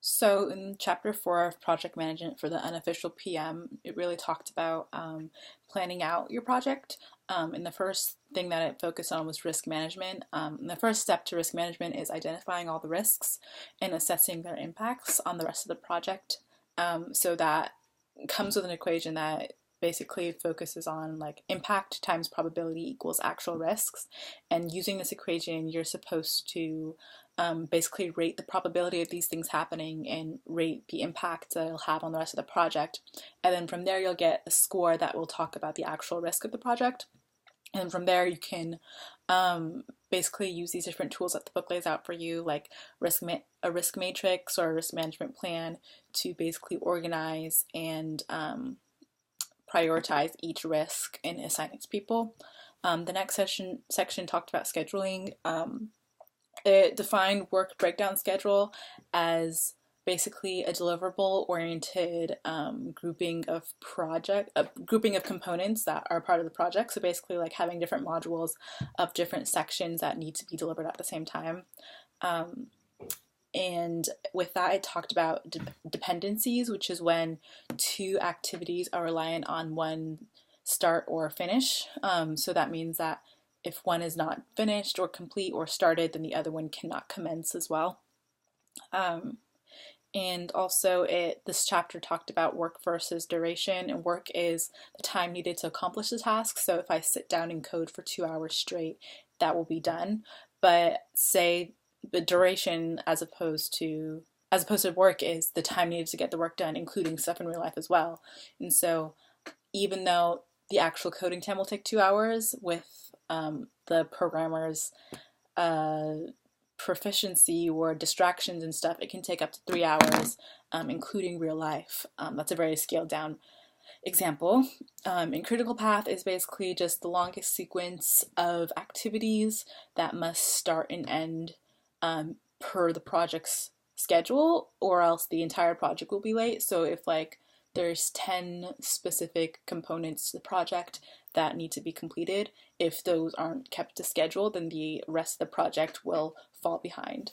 So in chapter 4 of project management for the unofficial PM, it really talked about planning out your project. And the first thing that it focused on was risk management. And the first step to risk management is identifying all the risks and assessing their impacts on the rest of the project. So that comes with an equation that basically focuses on like impact times probability equals actual risks. And using this equation, you're supposed to basically rate the probability of these things happening and rate the impact that it'll have on the rest of the project. And then from there, you'll get a score that will talk about the actual risk of the project. And from there, you can basically use these different tools that the book lays out for you, like a risk matrix or a risk management plan, to basically organize and prioritize each risk and assign it to people. The next section talked about scheduling. It defined work breakdown schedule as basically a deliverable oriented grouping of components that are part of the project. So basically like having different modules of different sections that need to be delivered at the same time. And with that, it talked about dependencies, which is when two activities are reliant on one start or finish. So that means that if one is not finished or complete or started, then the other one cannot commence as well. And also this chapter talked about work versus duration, and work is the time needed to accomplish the task. So if I sit down and code for 2 hours straight, that will be done. But say the duration as opposed to work is the time needed to get the work done, including stuff in real life as well. And so even though the actual coding time will take 2 hours, with the programmer's proficiency or distractions and stuff, it can take up to 3 hours, including real life. That's a very scaled down example. And critical path is basically just the longest sequence of activities that must start and end per the project's schedule, or else the entire project will be late. So if like there's 10 specific components to the project that need to be completed, if those aren't kept to schedule, then the rest of the project will fall behind.